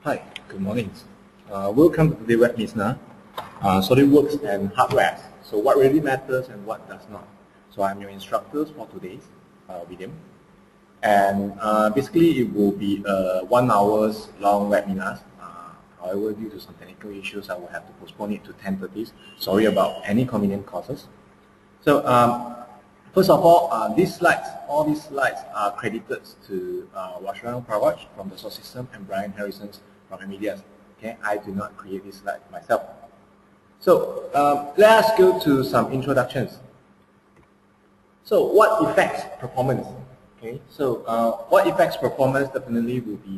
Hi, good morning. Welcome to the webinar, SolidWorks and hardware. So what really matters and what does not. So I'm your instructor for today's video. And basically it will be a 1 hour long webinar. However, due to some technical issues, I will have to postpone it to 10:30. Sorry about any convenient causes. So first of all, all these slides are credited to Washrano Pravaj from the Source System and Brian Harrison from Ambient. Okay, I do not create this slide myself. So let us go to some introductions. So what affects performance? Okay, so what affects performance definitely will be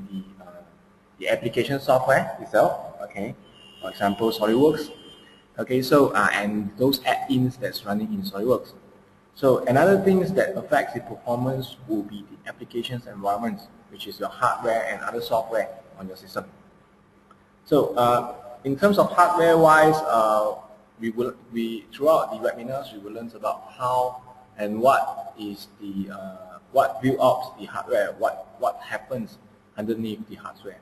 the application software itself. Okay, for example, SolidWorks. Okay, so and those add-ins that's running in SolidWorks. So another thing that affects the performance will be the applications environments, which is your hardware and other software on your system. So in terms of hardware-wise, throughout the webinars we will learn about how and what is the what build up the hardware, what happens underneath the hardware.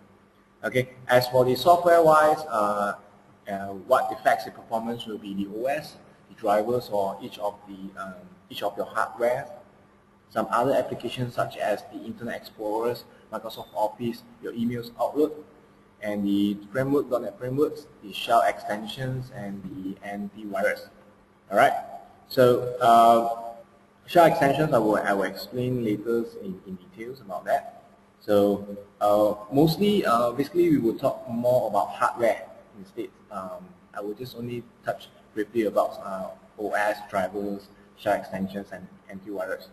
Okay, as for the software-wise, what affects the performance will be the OS, the drivers, or each of your hardware. Some other applications such as the Internet Explorers, Microsoft Office, your emails, Outlook, and the framework, .NET frameworks, the shell extensions, and the antivirus. All right. So shell extensions I will explain later in details about that. So mostly, basically, we will talk more about hardware instead. I will just only touch briefly about OS, drivers, shell extensions, and antivirus.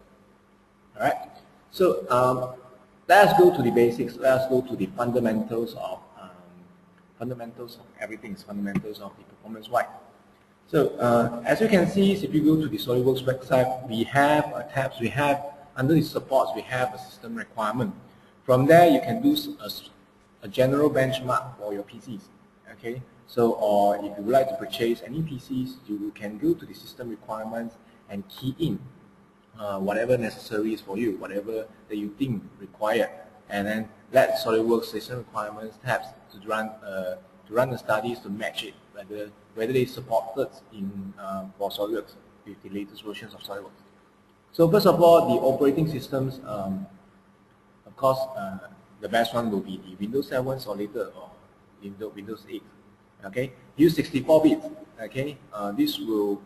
All right. So let us go to the basics. Let us go to the fundamentals of everything. Fundamentals of the performance-wise. So as you can see, if you go to the SolidWorks website, we have tabs. We have under the supports, we have a system requirement. From there, you can do a general benchmark for your PCs. Okay. So, or if you would like to purchase any PCs, you can go to the system requirements and key in whatever necessary is for you, whatever that you think required, and then let SolidWorks system requirements tabs to run the studies to match it, whether they supported in for SolidWorks with the latest versions of SolidWorks. So first of all, the operating systems, of course, the best one will be the Windows 7 or later, or Windows 8. Okay, use 64 bits. Okay, this will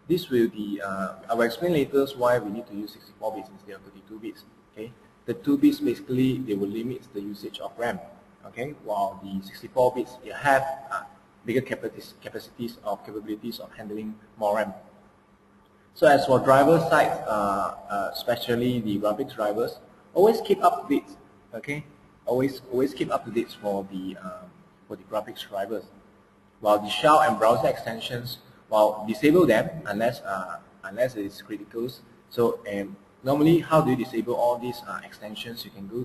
be. I will explain later why we need to use 64 bits instead of 32 bits. Okay, the 2 bits basically they will limit the usage of RAM. Okay, while the 64 bits you have bigger capabilities of handling more RAM. So as for driver side, especially the graphics drivers, always keep up to date. Okay, always keep up to date for the graphics drivers. While the shell and browser extensions, disable them unless it is critical. So normally, how do you disable all these extensions? You can go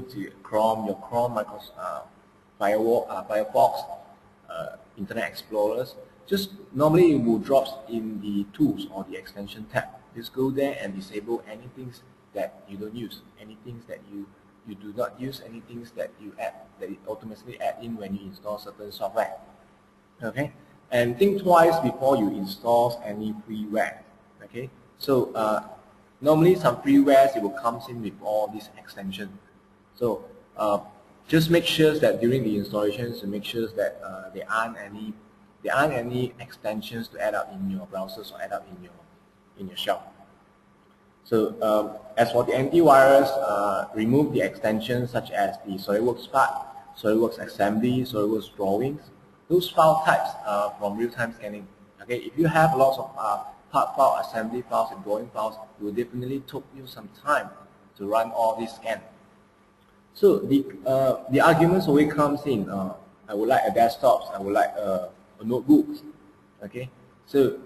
to Chrome, your Chrome, Microsoft Firefox, Internet Explorers. Just normally it will drop in the tools or the extension tab. Just go there and disable anything that you don't use, anything that you do not use, anything that you add, that it automatically add in when you install certain software. Okay, and think twice before you install any freeware. Okay, so normally some freewares it will come in with all these extensions. So just make sure that during the installations, to make sure that there aren't any extensions to add up in your browsers or add up in your shell. So as for the antivirus, remove the extensions such as the SolidWorks part, SolidWorks Assembly, SolidWorks drawings. Those file types from real-time scanning. Okay, if you have lots of part file, assembly files, and drawing files, it will definitely take you some time to run all these scans. So the arguments always comes in. I would like a desktop. I would like a notebook. Okay, so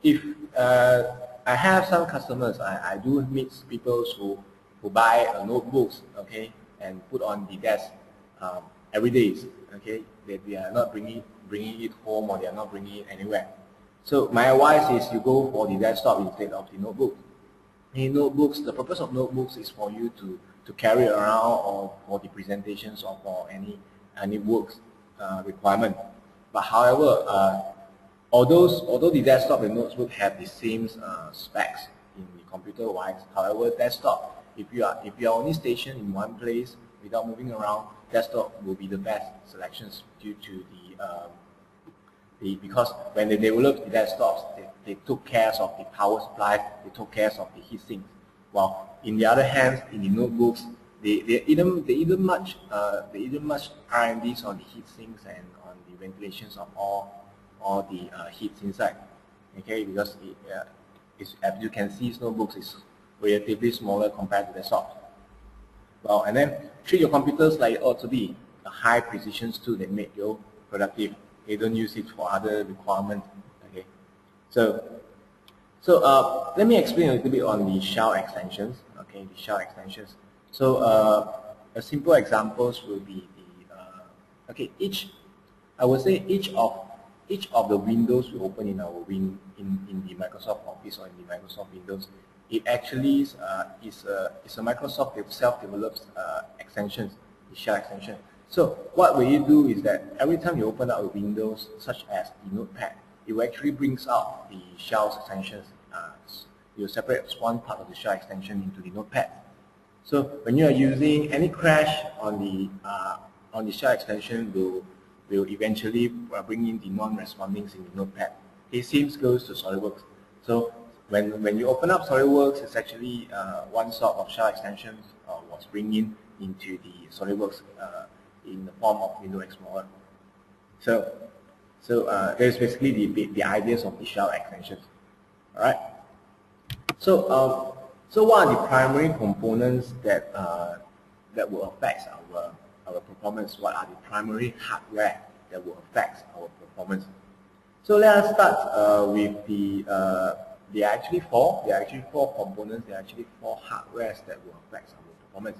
if I have some customers, I do meet people who buy notebooks, okay, and put on the desk every day. Okay, that they are not bringing it home, or they are not bringing it anywhere. So my advice is you go for the desktop instead of the notebook. In notebooks, the purpose of notebooks is for you to carry around or for the presentations or for any works requirement. But however, although the desktop and notebook have the same specs in the computer-wise, however, desktop, if you are only stationed in one place without moving around, desktop will be the best selections due to because when they developed the desktops, they took care of the power supply, they took care of the heat sinks. While in the other hand, in the notebooks, they either much R&Ds on the heat sinks and on the ventilations of all the heats inside. Okay, because as you can see, notebooks is relatively smaller compared to desktop. Well, and then treat your computers like it ought to be a high precision tool that make you productive. They don't use it for other requirements. Okay, so let me explain a little bit on the shell extensions. Okay, the shell extensions. So a simple examples will be the I would say each of the windows we open in our in the Microsoft Office or in the Microsoft Windows, it actually is a Microsoft self-developed extensions, the shell extension. So what will you do is that every time you open up a Windows, such as the Notepad, it will actually brings out the shell extensions. You separate one part of the shell extension into the Notepad. So when you are using any crash on the shell extension, will eventually bring in the non-respondings in the Notepad. The same goes to SolidWorks. So when you open up SolidWorks, it's actually one sort of shell extensions was bringing into the SolidWorks in the form of Windows Explorer. So there's basically the ideas of the shell extensions. All right. So what are the primary components that will affect our performance? What are the primary hardware that will affect our performance? So let us start with there are actually four components. There are actually four hardwares that will affect our performance.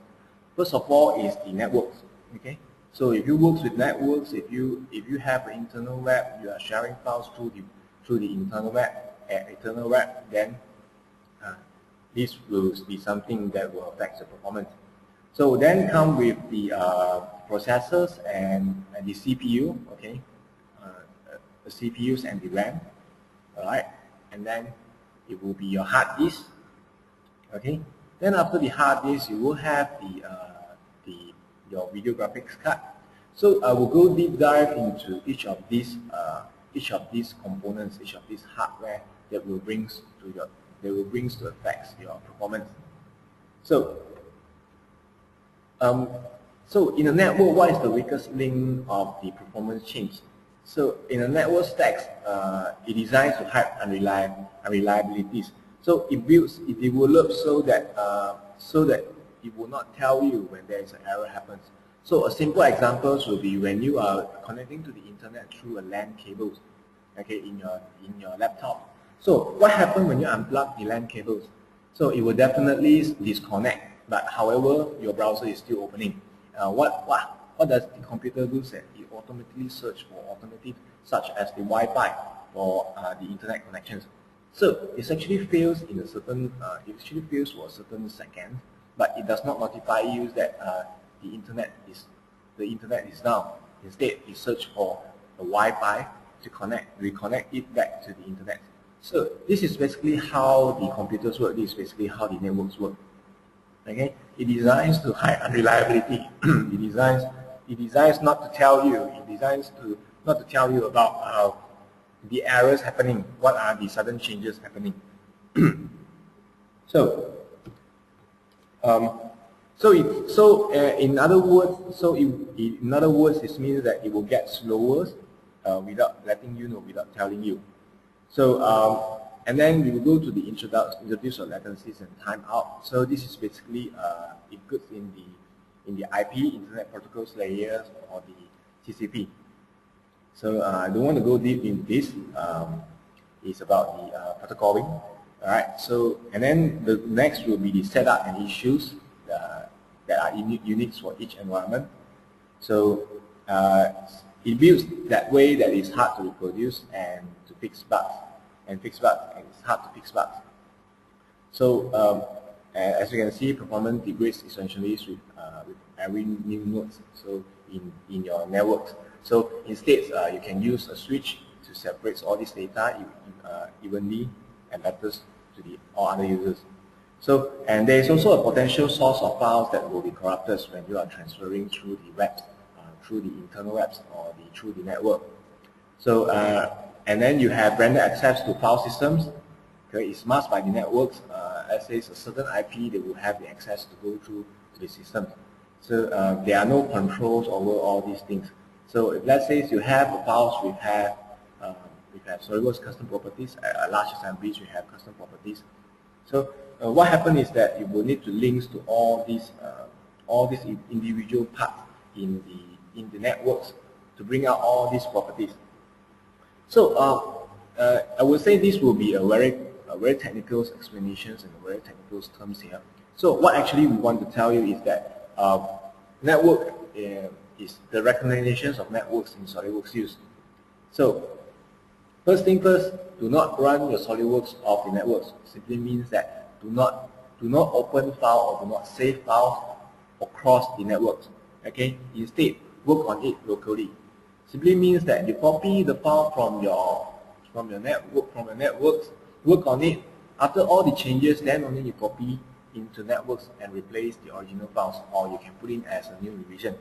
First of all is the networks. Okay. So if you work with networks, if you have an internal web, you are sharing files through the internal web, then this will be something that will affect the performance. So then come with the processors and the CPU. Okay, the CPUs and the RAM. All right, and then it will be your hard disk. Okay, then after the hard disk, you will have your video graphics card. So I will go deep dive into each of these components, each of these hardware that will brings to affect your performance. So in a network, what is the weakest link of the performance change? So in a network stacks, it designed to hide unreliabilities. So it develops so that it will not tell you when there is an error happens. So a simple example will be when you are connecting to the internet through a LAN cables, okay, in your laptop. So what happens when you unplug the LAN cables? So it will definitely disconnect, but however your browser is still opening. What does the computer do? It automatically search for alternatives such as the Wi-Fi or the internet connections. So it actually fails in a certain for a certain second, but it does not notify you that the internet is down. Instead, it search for a Wi-Fi to reconnect it back to the internet. So this is basically how the computers work. This is basically how the networks work. Okay, it designs to hide unreliability. it designs not to tell you. It designs to not to tell you about the errors happening. What are the sudden changes happening? In other words, this means that it will get slower without letting you know, without telling you. So and then we will go to the introduce of latencies and timeout. So this is basically it goes in the IP, Internet Protocols layers, or the TCP. So I don't want to go deep in this. It's about the protocoling. All right. So and then the next will be the setup and issues that are unique for each environment. So it builds that way that it's hard to reproduce and to fix bugs, and it's hard to fix bugs. So as you can see, performance degrades essentially with every new node. So in your networks. So instead, you can use a switch to separate all this data evenly and better to all other users. So, and there is also a potential source of files that will be corrupted when you are transferring through the webs, through the internal webs or through the network. So, and then you have random access to file systems. Okay, it's masked by the networks. Let's say it's a certain IP, they will have the access to go through to the system. So there are no controls over all these things. So if let's say you have files we have SolidWorks custom properties, large assemblies we have custom properties. So what happens is that you will need to link to all these individual parts in the networks to bring out all these properties. So I would say this will be a very technical explanations and very technical terms here. So what actually we want to tell you is that network is the recommendations of networks in SolidWorks use. So first thing first, do not run your SolidWorks off the networks. Simply means that do not open file or do not save files across the networks. Okay, instead work on it locally. Simply means that you copy the file from your networks, work on it. After all the changes, then only you copy into networks and replace the original files, or you can put in as a new revision.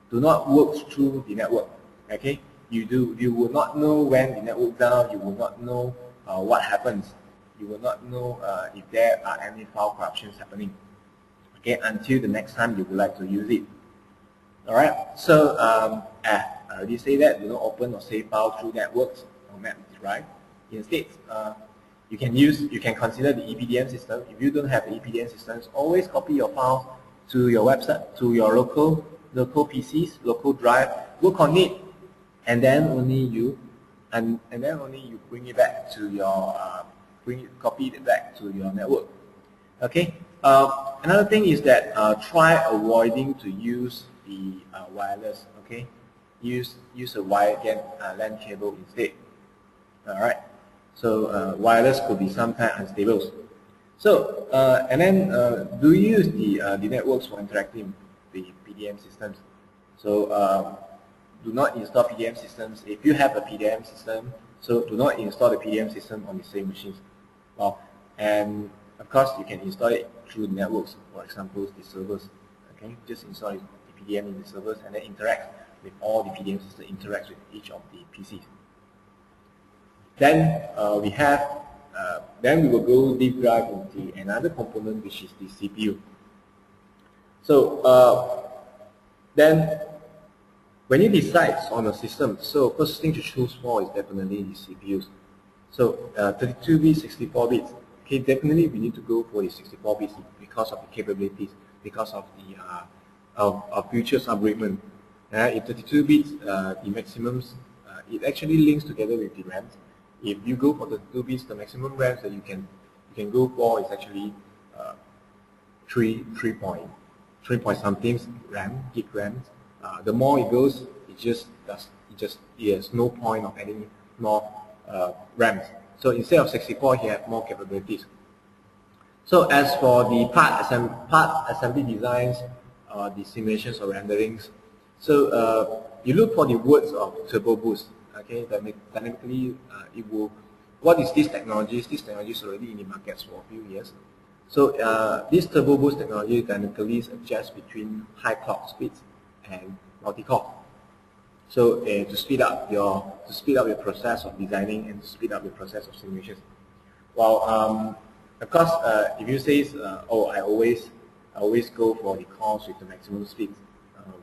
Do not work through the network. Okay, you will not know when the network down. You will not know what happens. You will not know if there are any file corruptions happening. Okay, until the next time you would like to use it. All right. So I already say that do not open or save file through networks or maps, right? Instead, you can consider the EPDM system. If you don't have the EPDM systems, always copy your files to your website, to your local PCs, local drive. Work on it, and then only you bring it back to your copy it back to your network. Okay. Another thing is that try avoiding to use the wireless. Okay. Use a wired LAN cable instead. All right. So wireless could be sometimes unstable. So and then do you use the networks for interacting with the PDM systems? So do not install PDM systems if you have a PDM system. So do not install the PDM system on the same machines. Well, and of course you can install it through the networks. For example, the servers. Okay, just install the PDM in the servers and then interact with all the PDM systems. Interacts with each of the PCs. Then then we will go deep dive into another component, which is the CPU. So then when you decide on a system, so first thing to choose for is definitely the CPUs. So 32 bits, 64 bits. Okay, definitely we need to go for the 64 bits because of the capabilities, because of the of features upgradement. If 32 bits, the maximums, it actually links together with the RAMs. If you go for the 32 bits, the maximum RAMs that you can go for is actually 3 point something gig RAMs. The more it goes, it has no point of adding more RAMs. So instead of 64, you have more capabilities. So as for the part assembly designs, the simulations or renderings, so you look for the words of turbo boost. Okay, dynamically it will. What is this technology? This technology is already in the markets for a few years. So this turbo boost technology dynamically adjusts between high clock speeds and multi-core. So to speed up your process of designing and to speed up the process of simulations. Well, of course, if you say, oh, I always go for the cores with the maximum speed,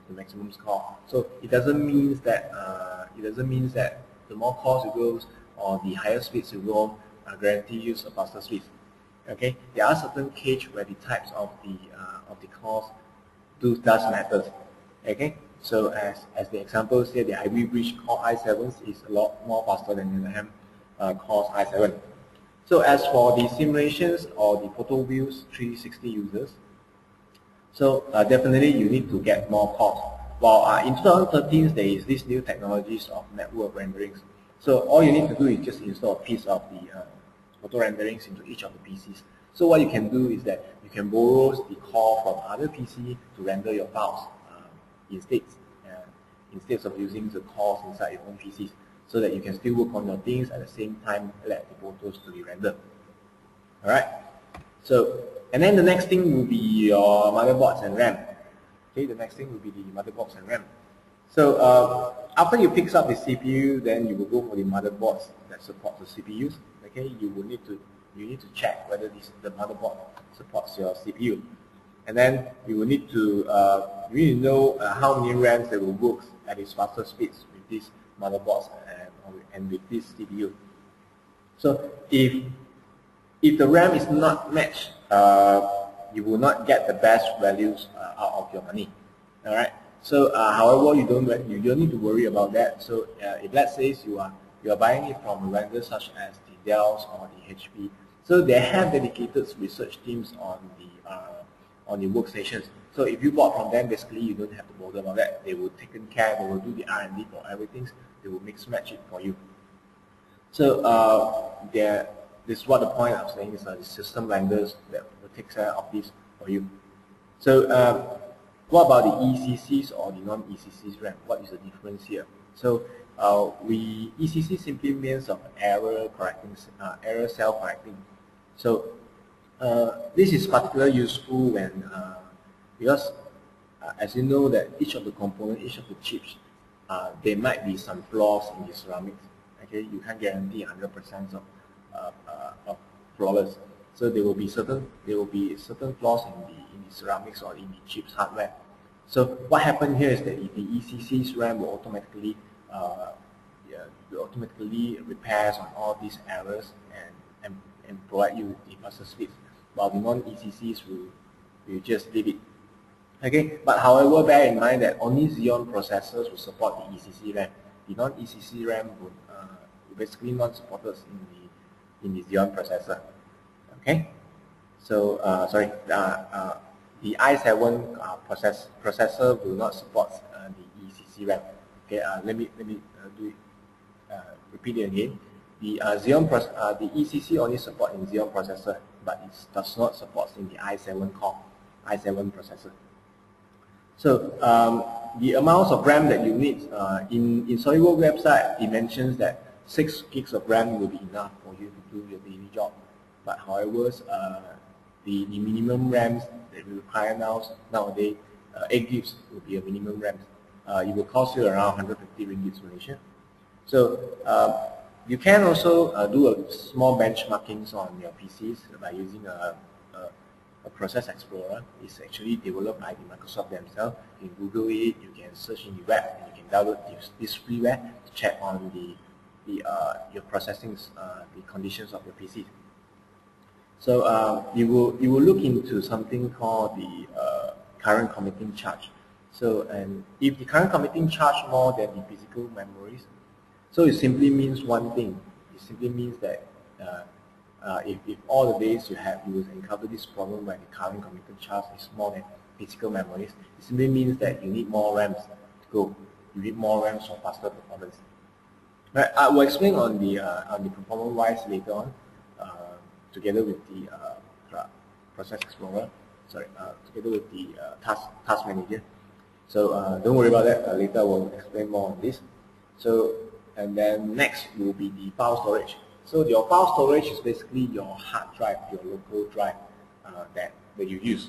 the maximum score. So it doesn't mean that the more cores you go or the higher speeds you go, guarantee you a faster speed. Okay, there are certain cases where the types of the cores does matter. Okay, so as the example here, the Ivy Bridge Core i7 is a lot more faster than the RAM Core i7. So as for the simulations or the photo views 360 users, so definitely you need to get more cores. While in 2013 there is this new technologies of network renderings. So all you need to do is just install a piece of the photo renderings into each of the PCs. So what you can do is that you can borrow the core from other PC to render your files instead of using the cores inside your own PCs, so that you can still work on your things at the same time let the photos to be rendered. Alright? So, and then the next thing will be your motherboards and RAM. Okay, the next thing will be the motherboards and RAM. So after you fix up the CPU, then you will go for the motherboards that support the CPUs. Okay, you need to check whether the motherboard supports your CPU, and then you will need to know how many RAMs that will work at its faster speeds with these motherboards and with this CPU. So if the RAM is not matched, you will not get the best values out of your money. All right. So, however, you don't need to worry about that. So, if let's say you are buying it from vendors such as the Dell or the HP, so they have dedicated research teams on the workstations. So, if you bought from them, basically you don't have to bother about that. They will take care. They will do the R&D for everything. They will mix match it for you. So, this is what the point I'm saying is the system vendors that will take care of this for you. So, what about the ECCs or the non-ECCs RAM? What is the difference here? So, ECC simply means of error self-correcting. So, this is particularly useful when because as you know that each of the components, each of the chips, there might be some flaws in the ceramics. Okay, you can't guarantee 100% of flawless. So there will be certain flaws in the ceramics or in the chip's hardware. So what happened here is that the ECC's RAM will automatically repairs on all these errors and provide you with the faster speeds, while the non-ECCs will just leave it. Okay, but however, bear in mind that only Xeon processors will support the ECC RAM. The non-ECC RAM will basically not supported in the Xeon processor. Okay, so the i7 processor will not support the ECC RAM. Okay, let me repeat it again. The the ECC only support in Xeon processor, but it does not support in the i7 processor. So the amounts of RAM that you need in SolidWorks website, it mentions that 6 gigs of RAM will be enough for you to do your daily job. But however, the minimum RAMs that we require nowadays, 8 gigs will be a minimum RAM. It will cost you around 150 ringgit Malaysia. So you can also do a small benchmarkings on your PCs by using a Process Explorer. It's actually developed by the Microsoft themselves. You can Google it, you can search in the web, and you can download this freeware to check on your processing, the conditions of your PC. So you will look into something called the current committing charge. So, and if the current committing charge more than the physical memories, so it simply means one thing. It simply means that if all the days you will encounter this problem where the current committing charge is more than physical memories, it simply means that you need more RAMs to go. You need more RAMs for faster performance. Right, I will explain on the performance-wise later on, together with the Process Explorer. Sorry, together with the Task Manager. So don't worry about that. Later we'll explain more on this. So, and then next will be the file storage. So your file storage is basically your hard drive, your local drive that you use.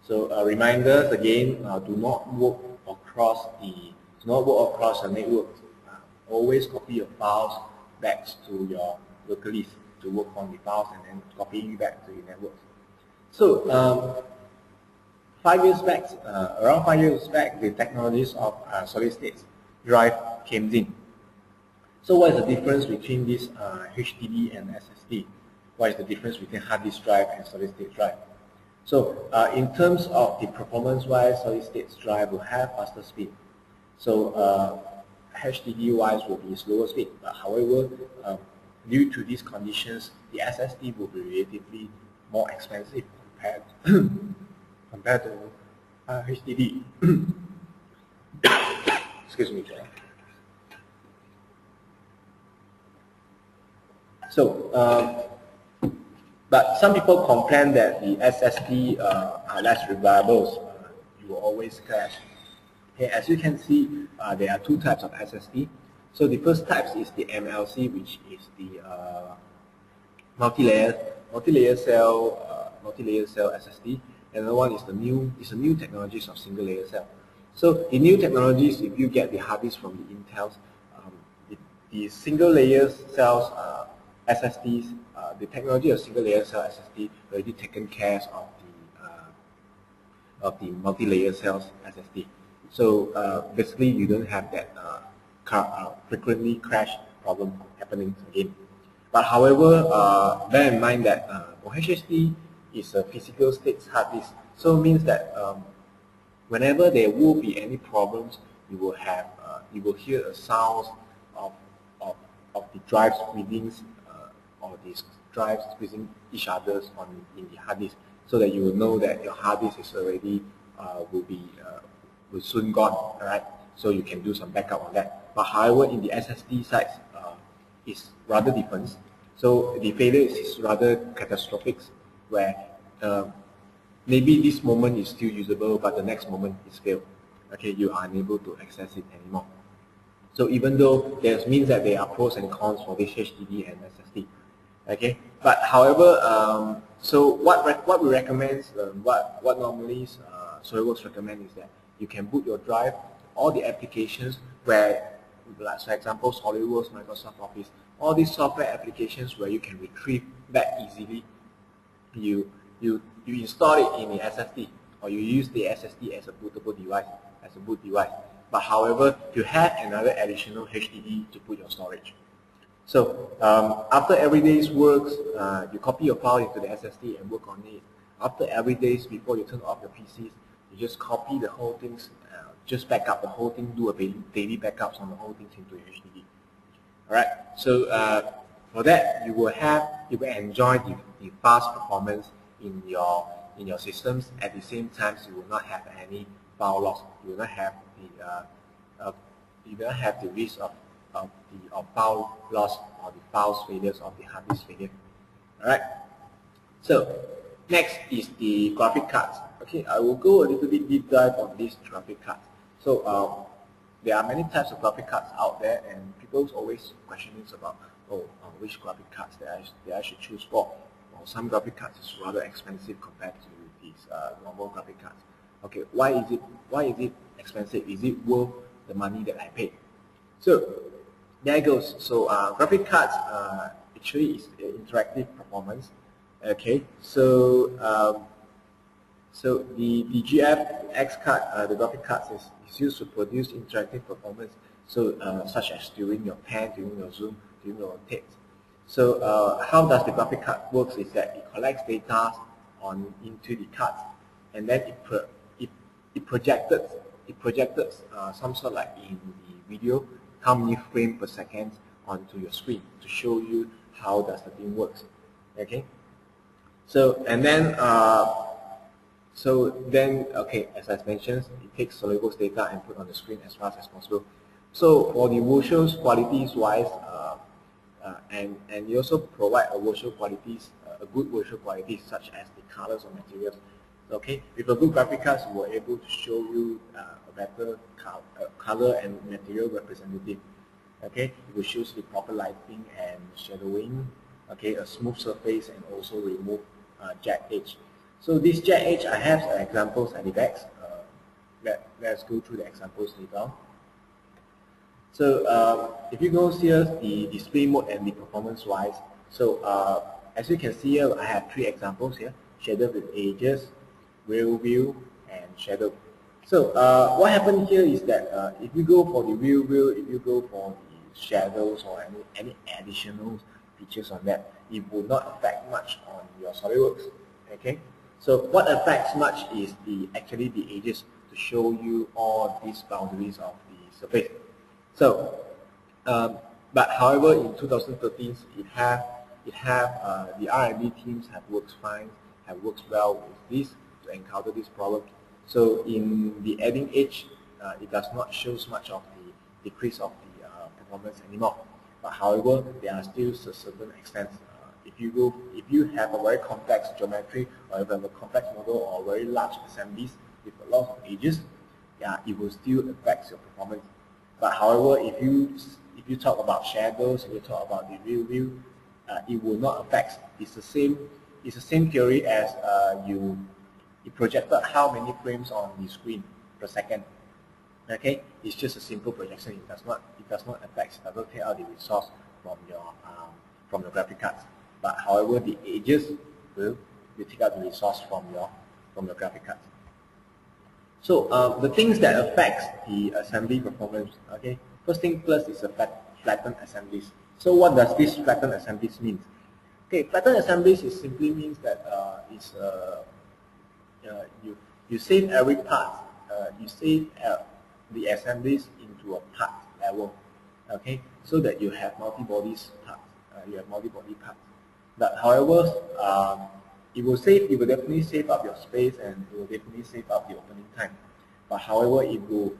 So reminders again: do not work across the network. Always copy your files back to your localist to work on the files, and then copying back to your network. So around 5 years back, the technologies of solid-state drive came in. So what is the difference between this HDD and SSD? What is the difference between hard disk drive and solid-state drive? So in terms of the performance-wise, solid-state drive will have faster speed. So HDD-wise will be slower speed. But however, due to these conditions, the SSD will be relatively more expensive compared to HDD. Excuse me. So But some people complain that the SSD are less reliable. You will always crash. Okay, as you can see, there are two types of SSD. So the first type is the MLC, which is the multi-layer cell SSD. Another one is the new technologies of single layer cell. So the new technologies, if you get the hard disk from the Intels, the single layer cells SSDs, the technology of single layer cell SSD already taken care of the multi-layer cells SSD. So basically, you don't have that frequently crash problem happening again. But however, bear in mind that HDD is a physical state hard disk, so it means that whenever there will be any problems, you will hear a sound of the drives within or these drives within each other in the hard disk, so that you will know that your hard disk is already will soon gone. All right, so you can do some backup on that. But however, in the SSD side, it's rather different. So the failure is rather catastrophic, where maybe this moment is still usable, but the next moment is failed. Okay, you are unable to access it anymore. So even though there means that there are pros and cons for this HDD and SSD. Okay, but however, so what we recommend, what normally SolidWorks recommend is that you can boot your drive, all the applications where, like for example, SolidWorks, Microsoft Office, all these software applications where you can retrieve back easily. You install it in the SSD, or you use the SSD as a bootable device, as a boot device. But however, you have another additional HDD to put your storage. So after every day's works, you copy your file into the SSD and work on it. After every day, before you turn off your PCs, you just copy the whole things, just back up the whole thing, do a daily backups on the whole things into your HDD. All right. So for that, you will enjoy the fast performance in your systems. At the same time, you will not have any file loss. You will not have the risk of file loss or the files failures of the hard disk failure. All right. So next is the graphic cards. Okay, I will go a little bit deep dive on these graphic cards. So there are many types of graphic cards out there, and people always questioning about which graphic cards that I should choose for. Well, some graphic cards is rather expensive compared to these normal graphic cards. Okay, why is it expensive? Is it worth the money that I pay? So there it goes. So graphic cards actually is interactive performance. Okay, so so the GFX card, the graphic cards is used to produce interactive performance. So such as during your pen, during your Zoom, during your text. So how does the graphic card works is that it collects data into the card, and then it projected some sort like in the video how many frames per second onto your screen to show you how does the thing works. Okay. So and then okay, as I mentioned, it takes SolidWorks data and put on the screen as fast as possible. So for the visual qualities wise, and you also provide a visual qualities, a good visual qualities such as the colors or materials. Okay, with a good graphic cards, we were able to show you a better color and material representative. Okay, it will show the proper lighting and shadowing. Okay, a smooth surface and also remove jagged edge. So this jagged edge, I have examples at the back. Let's go through the examples later. So if you go here, the display mode and the performance wise. So as you can see here, I have three examples here: shader with edges, real view, and shadow. So what happened here is that if you go for the real view, if you go for the shadows or any additional features on that, it will not affect much on your SolidWorks. Okay. So what affects much is actually the edges to show you all these boundaries of the surface. So, but however, in 2013, the R&D teams have worked fine, have worked well with this to encounter this problem. So in the adding edge, it does not show much of the decrease of the performance anymore. But however, there are still a certain extent if you have a very complex geometry, or if you have a complex model or very large assemblies with a lot of edges, yeah, it will still affect your performance. But however, if you talk about shadows, if you talk about the real view, it will not affect. It's the same theory as you projected how many frames on the screen per second. Okay, it's just a simple projection. It does not affect. It doesn't take out the resource from your graphic cards. But however, the edges will take out the resource from your graphic cards. So the things that affects the assembly performance. Okay, first thing first is a flattened assemblies. So what does this flattened assemblies mean? Okay, flattened assemblies simply means that you save every part. You save the assemblies into a part level. Okay, so that you have multi-bodies parts. You have multi-body parts. But however, it will definitely save up your space, and it will definitely save up the opening time. But however, it will,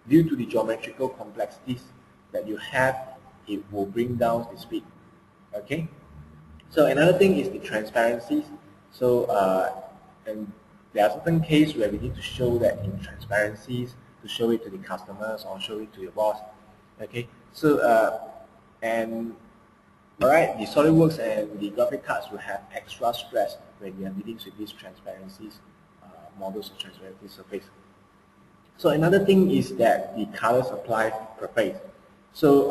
due to the geometrical complexities that you have, it will bring down the speed. Okay. So another thing is the transparencies. So and there are certain cases where we need to show that in transparencies, to show it to the customers or show it to your boss. Okay. So and alright, the SolidWorks and the graphic cards will have extra stress when you are dealing with these transparencies, models of transparency surface. So another thing is that the colors applied per face. So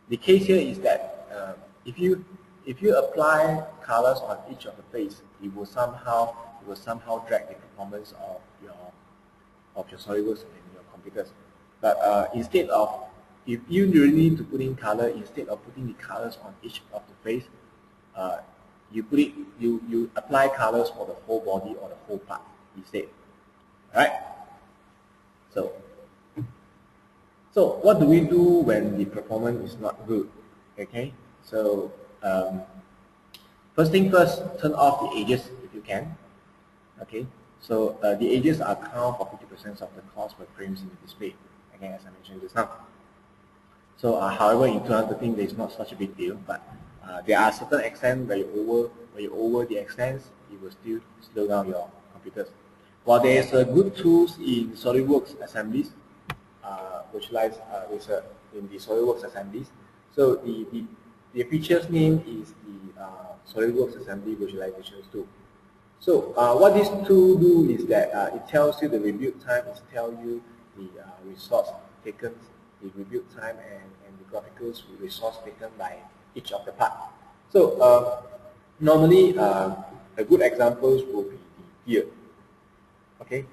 the case here is that if you apply colors on each of the face, it will somehow drag the performance of your SolidWorks and your computers. But instead of, if you really need to put in color, instead of putting the colors on each of the face, you apply colors for the whole body or the whole part instead. Alright? So what do we do when the performance is not good? Okay? So first thing first, turn off the edges if you can. Okay? So the edges are account for 50% of the cost per frames in the display. Again, as I mentioned just now. So however, in 2013 there is not such a big deal, but there are certain extent where you over the extents, it will still slow down your computers. While there is good tools in SolidWorks assemblies, visualized in the SolidWorks assemblies. So the feature's name is the SolidWorks Assembly Visualizations tool. So what this tool do is that it tells you the rebuild time, it tells you the resource taken, the rebuild time, and the graphical resource taken by each of the parts. So normally a good examples will be the gear. Okay,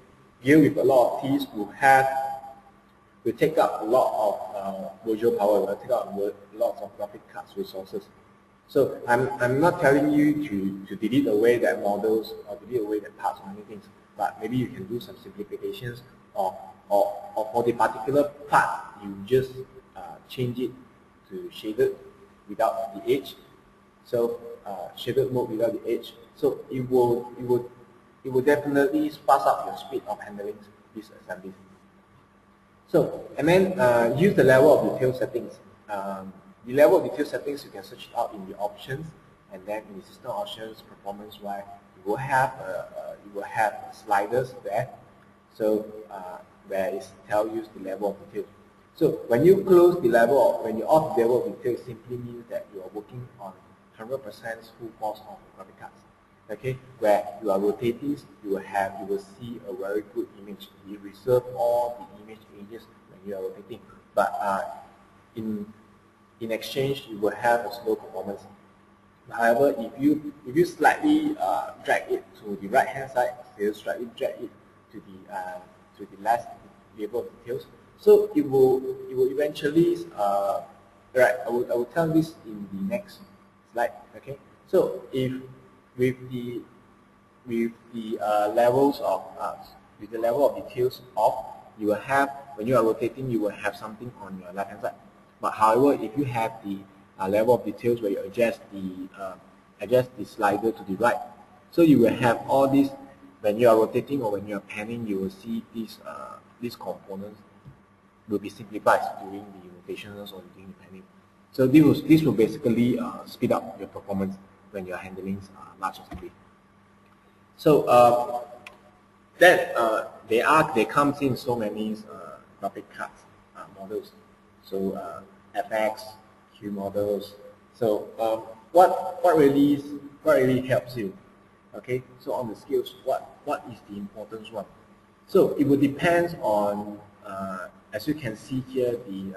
gear with a lot of T's will take up a lot of visual power, will take up lots of graphic cards resources. So I'm not telling you to delete away that models or delete away that parts or anything, but maybe you can do some simplifications, or for the particular part you just change it to shaded without the edge. So shaded mode without the edge. So it will definitely spice up your speed of handling these assemblies. So, and then use the level of detail settings. The level of detail settings, you can search it out in the options, and then in the system options, performance-wise, you will have sliders there. So where it tells you the level of detail. So when you close the level, when you off the level of detail, it simply means that you are working on 100% full force on the graphic cards. Okay, where you are rotating, you will see a very good image. You reserve all the image edges when you are rotating, but in exchange, you will have a slow performance. However, if you slightly drag it to the right hand side, you slightly drag it to the last level of details, so it will eventually right. I will tell this in the next slide. Okay, so if with the levels of with the level of details off, you will have, when you are rotating, you will have something on your left hand side. But however, if you have the level of details where you adjust the slider to the right, so you will have all these. When you are rotating or when you are panning, you will see these components will be simplified during the rotations or during the panning. So this will basically speed up your performance when you're handling large assembly. So they comes in so many graphic cards models. So FX, Q models. So what really helps you? Okay, so on the skills, what is the importance one? So it will depend on, as you can see here, the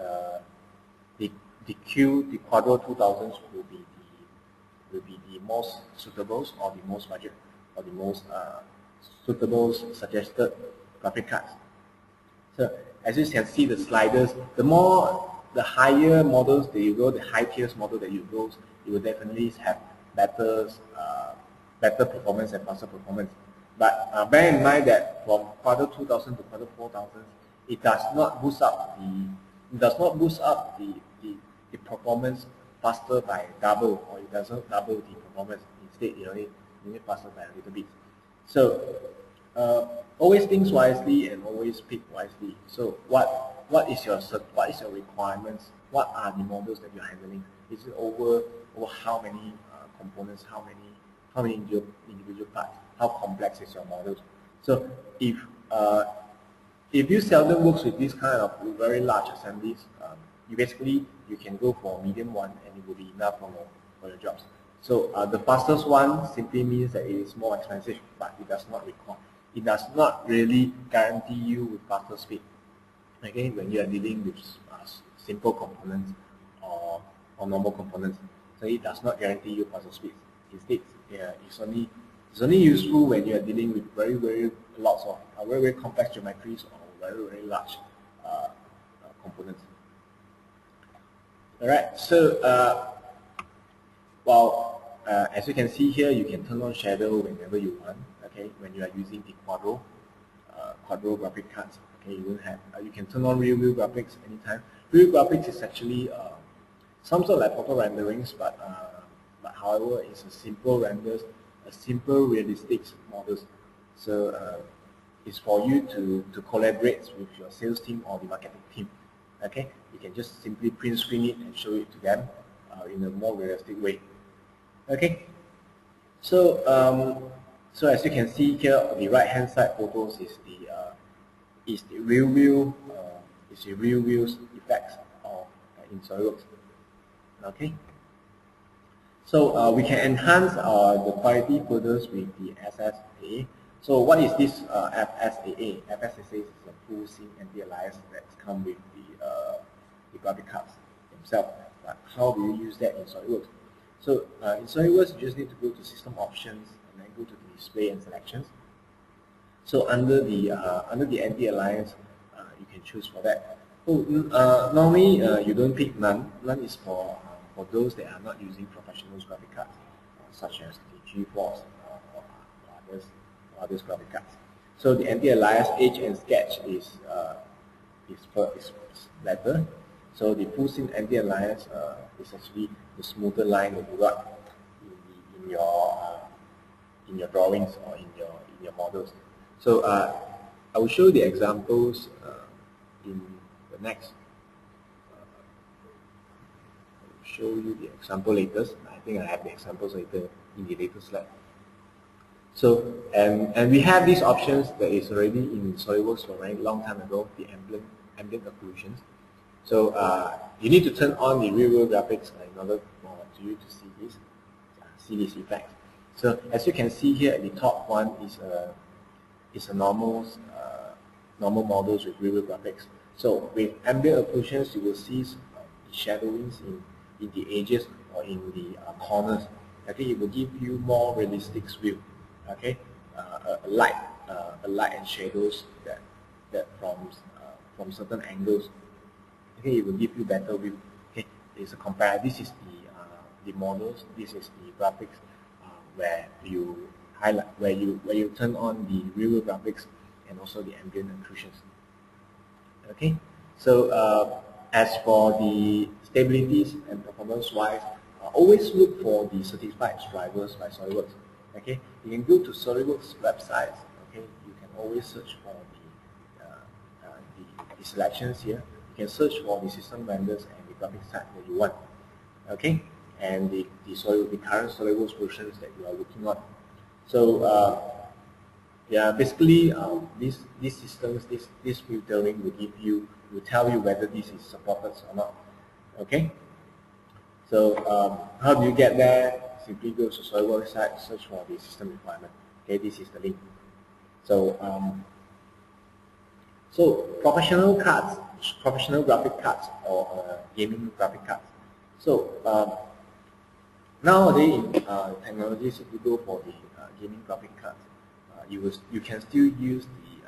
Quadro 2000s will be the most suitable or the most budget or the most suitable suggested graphic cards. So as you can see the sliders, the higher models that you go, the high tiers model that you go, you will definitely have better performance and faster performance. But bear in mind that from Quadro 2000 to Quadro 4000, it does not boost up the performance faster by double, or it doesn't double the performance. Instead, it only faster by a little bit. So always think wisely and always pick wisely. So what is your requirements? What are the models that you're handling? Is it over how many components? How many individual parts? How complex is your model? So if you seldom works with this kind of very large assemblies, you can go for a medium one and it will be enough for your jobs. So the fastest one simply means that it is more expensive, but it does not really guarantee you with faster speed. Okay, when you are dealing with simple components or normal components, so it does not guarantee you faster speed. Instead, it's only useful when you are dealing with very complex geometries or very large components. All right, so as you can see here, you can turn on shadow whenever you want. Okay, when you are using the Quadro graphic cards. Okay, you can turn on real view graphics anytime. Real graphics is actually some sort of like auto renderings, but however, it's a simple renders, a simple realistic models. So it's for you to collaborate with your sales team or the marketing team. Okay, you can just simply print screen it and show it to them in a more realistic way. Okay, so so as you can see here, the right hand side photos is the real view effects of in SolidWorks. Okay, so we can enhance the quality further with the FSAA. So what is this FSAA? FSAA is a full sync anti-alias that comes with the graphic cards themselves. But how do you use that in SolidWorks? So in SolidWorks, you just need to go to System Options and then go to the Display and Selections. So under the anti-alias, you can choose for that. So normally you don't pick none. None is for those that are not using professional graphic cards, such as the GeForce or others graphic cards. So the anti-alias Edge and Sketch is better. So the full sync anti-alias is actually the smoother line that you got in your drawings or in your models. So I will show the examples in the next. I will show you the example later. I think I have the examples later in the later slide. So and we have these options that is already in SolidWorks for a very long time ago, the ambient occlusions. So you need to turn on the real-world graphics in order for you to see this effect. So as you can see here at the top one is a normal models with real-world graphics. So with ambient occlusions, you will see the shadowings in the edges or in the corners. Okay, it will give you more realistic view. Okay, a light and shadows that from certain angles. Okay, it will give you better view. Okay, it's a compare. This is the models. This is the graphics where you highlight, where you turn on the real graphics and also the ambient occlusions. Okay, so as for the stabilities and performance-wise, always look for the certified drivers by SolidWorks. Okay, you can go to SolidWorks websites. Okay, you can always search for the selections here. You can search for the system vendors and the graphics type that you want. okay, and the current SolidWorks versions that you are working on. So yeah, basically these systems, this filtering will tell you whether this is supported or not. Okay. So how do you get there? Simply go to SolidWorks site, search for the system requirement. Okay, this is the link. So professional cards, professional graphic cards, or gaming graphic cards. So nowadays in technologies, if you go for the gaming graphic cards, you can still use the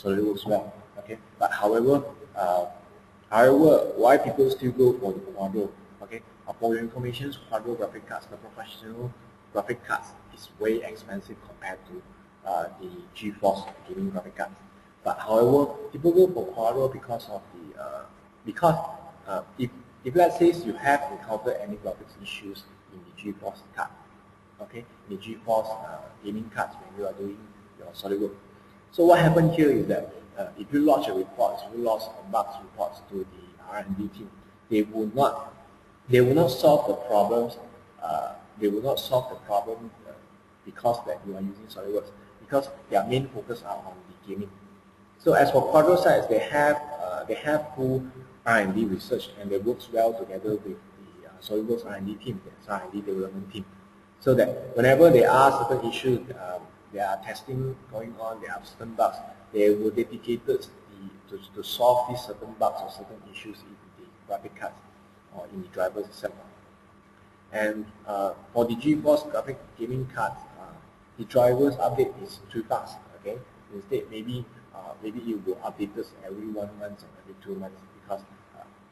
SolidWorks well. Okay, but however, why people still go for the Quadro? Okay, for your information, Quadro graphic cards, the professional graphic cards, is way expensive compared to the GeForce gaming graphic cards. But however, people go for Quadro because of the if let's say you have encountered any graphics issues in the GeForce card, okay, the GeForce gaming cards when you are doing your SolidWorks. So what happened here is that if you lodge a report, if you lodge a bugs reports to the R&D team, they will not solve the problems. They will not solve the problem because that you are using SolidWorks, because their main focus are on the gaming. So as for Quadro sites, they have full R&D research, and they work well together with the SolidWorks R&D team, the R&D development team, so that whenever there are certain issues, there are testing going on, there are certain bugs, they will dedicate to solve these certain bugs or certain issues in the graphic cards or in the drivers itself. And for the GeForce graphic gaming cards, the drivers update is too fast. Okay, instead maybe it will update us every 1 month or every 2 months, because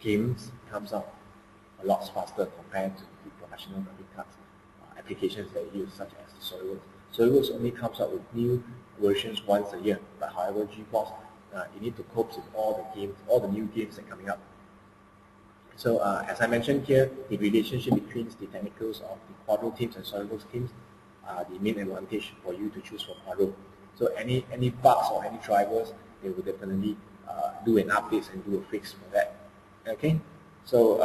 games comes out a lot faster compared to the professional graphic cards applications that you use, such as SolidWorks. SolidWorks only comes out with new versions once a year, but however GeForce, you need to cope with all the new games that are coming up. So as I mentioned here, the relationship between the technicals of the Quadro teams and SolidWorks teams are the main advantage for you to choose for Quadro. So any bugs or any drivers, they will definitely do an update and do a fix for that. Okay, so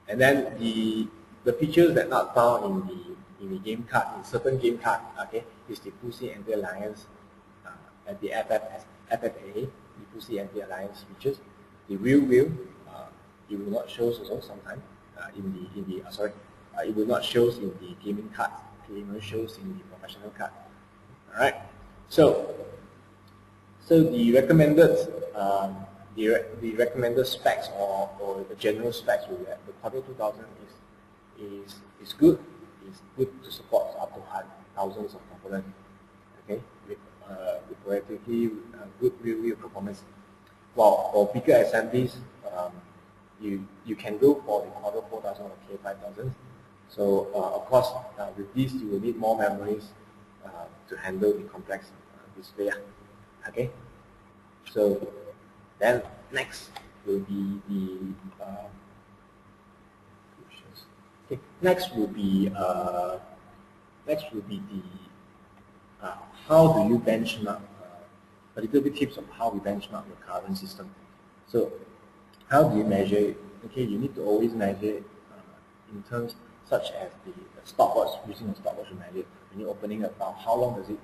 and then the features that not found in the game card, in certain game card, okay, is the FSAA anti-alias and the FSAA, the FSAA anti-alias features. The real wheel, it will not show also sometimes it will not show in the gaming card. It will shows in the professional card. All right. So the recommended specs or the general specs will be that the Quadro 2000 is good. It's good to support up to thousands of components. Okay, with relatively good real performance. While for bigger assemblies, you can go for the Quadro 4000 or K5000. So of course, with this you will need more memories to handle the complex display. Okay. So then next will be the okay. Next will be the how do you benchmark, a little bit tips of how we benchmark your current system. So how do you measure it? Okay, you need to always measure it in terms such as the stopwatch, using a stopwatch to measure it. When you're opening a file, how long does it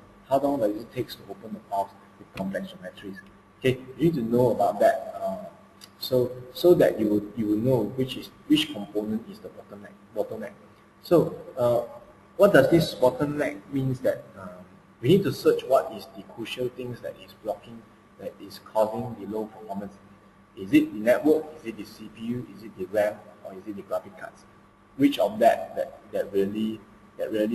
take to open the files with complex geometries? Okay, you need to know about that, so that you will know which component is the bottleneck. So what does this bottleneck means? That we need to search what is the crucial things that is blocking, that is causing the low performance. Is it the network? Is it the CPU? Is it the RAM? Or is it the graphic cards? Which of that really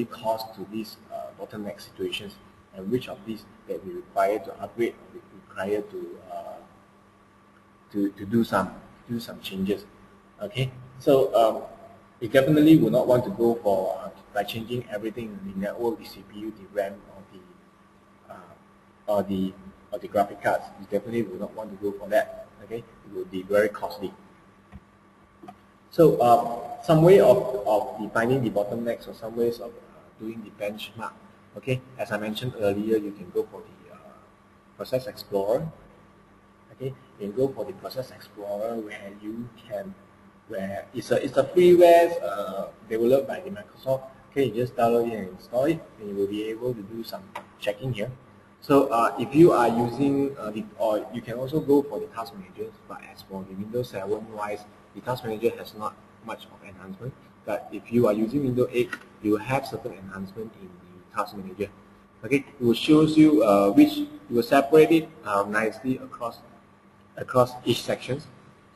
cause to these bottleneck situations, and which of these that we require to upgrade, or we require to do some changes? Okay, so you definitely will not want to go for by changing everything in the network, the CPU, the RAM, or the graphic cards. You definitely will not want to go for that. Okay, it will be very costly. So some way of defining the bottlenecks, or some ways of doing the benchmark. Okay, as I mentioned earlier, you can go for the Process Explorer. Okay, you can go for the Process Explorer where you can where it's a freeware developed by the Microsoft. Okay, you just download it and install it, and you will be able to do some checking here. So if you are using or you can also go for the task manager, but as for the Windows 7 wise, the task manager has not much of enhancement. But if you are using Windows 8, you will have certain enhancement in the task manager. Okay, it will shows you it will separate it nicely across each sections.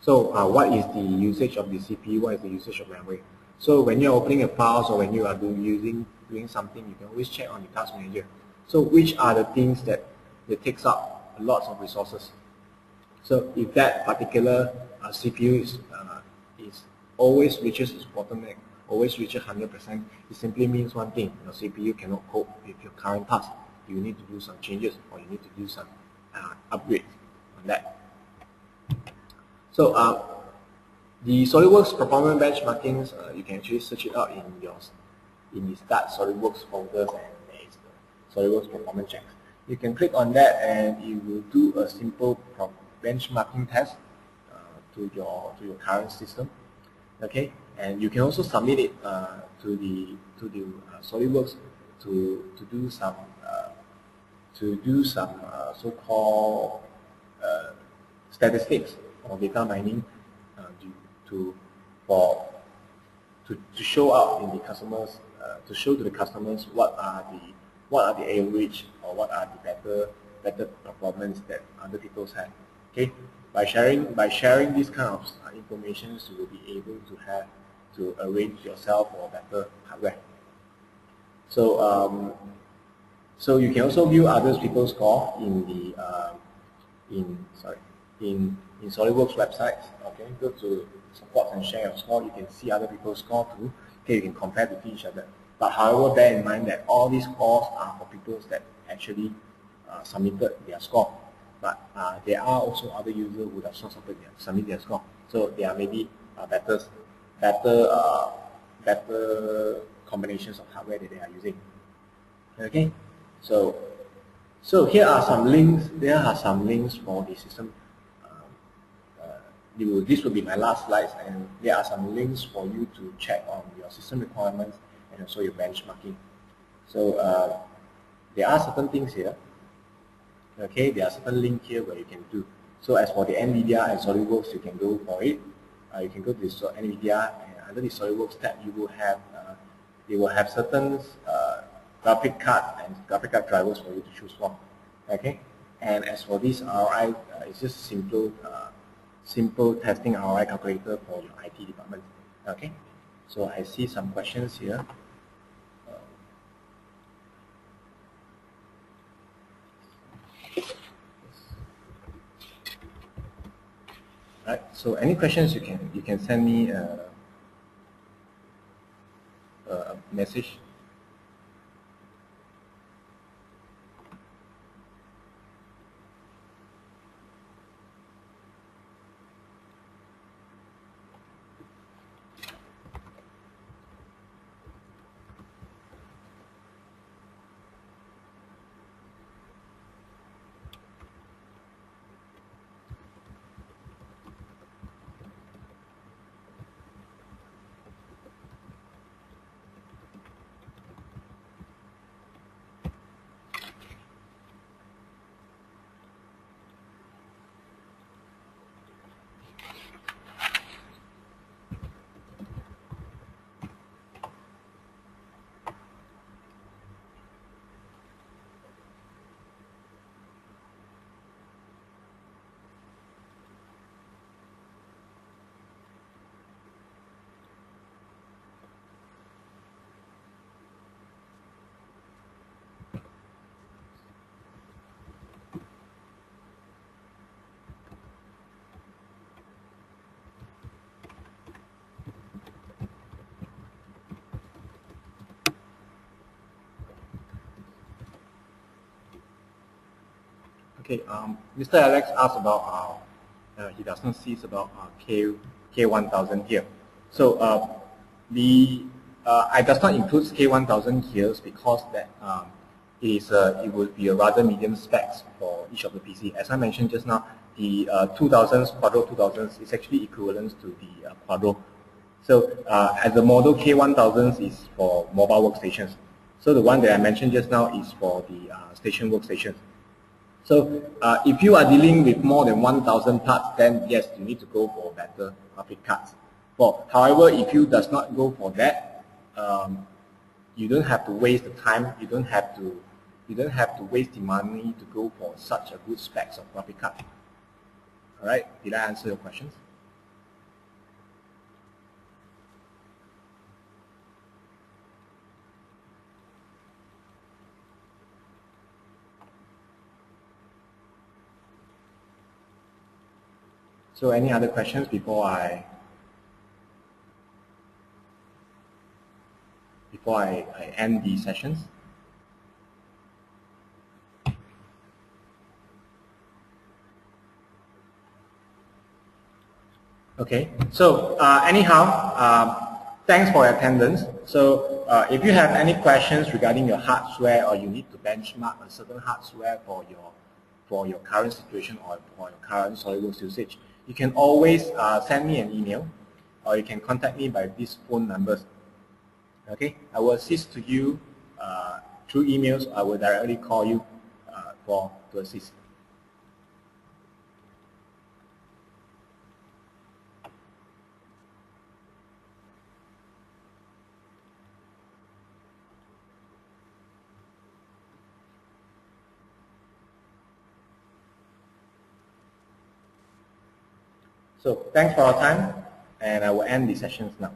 So what is the usage of the CPU? What is the usage of memory? So when you're opening a file or when you are doing something, you can always check on the task manager. So which are the things that takes up lots of resources? So if that particular CPU is always reaches its bottleneck, always reaches 100%, it simply means one thing: your CPU cannot cope with your current task. You need to do some changes, or you need to do some upgrades on that. So the SolidWorks performance benchmarkings, you can actually search it out in the Start SolidWorks folders, and there is the SolidWorks performance checks. You can click on that, and it will do a simple benchmarking test to your current system. Okay, and you can also submit it to the SolidWorks to do some so-called statistics or data mining to show out in the customers to show to the customers what are the average or what are the better performance that other people have. Okay, by sharing this kind of information, you will be able to arrange yourself for better hardware. So so you can also view other people's score in SolidWorks websites. Okay, go to support and share your score. You can see other people's score too. Okay, you can compare with each other. But however, bear in mind that all these scores are for people that actually submitted their score. But there are also other users who have not submitted their score. So there are maybe better combinations of hardware that they are using. Okay, so here are some links. There are some links for the system. This will be my last slides, and there are some links for you to check on your system requirements and also your benchmarking. So there are certain things here. Okay, there are certain links here where you can do. So as for the NVIDIA and SolidWorks, you can go for it. You can go to the NVIDIA, and under the SolidWorks tab, you will have certain graphic card and graphic card drivers for you to choose from. Okay, and as for this RI, it's just simple testing RI calculator for your IT department. Okay, so I see some questions here. Right. So any questions, you can send me a message. Okay, Mr. Alex asked about he does not see about K1000 here. So I does not include K1000 here because that it would be a rather medium specs for each of the PC. As I mentioned just now, the 2000s, Quadro 2000s is actually equivalent to the Quadro. So as the model K1000s is for mobile workstations. So the one that I mentioned just now is for the station workstations. So if you are dealing with more than 1,000 parts, then yes, you need to go for better graphic cards. However, if you does not go for that, you don't have to waste the time. You don't have to waste the money to go for such a good specs of graphic card. All right, did I answer your questions? So any other questions before I end the sessions? Okay, so anyhow, thanks for your attendance. So if you have any questions regarding your hardware, or you need to benchmark a certain hardware for your current situation or for your current SolidWorks usage, you can always send me an email, or you can contact me by these phone numbers. Okay, I will assist to you through emails. I will directly call you to assist. So thanks for your time, and I will end the sessions now.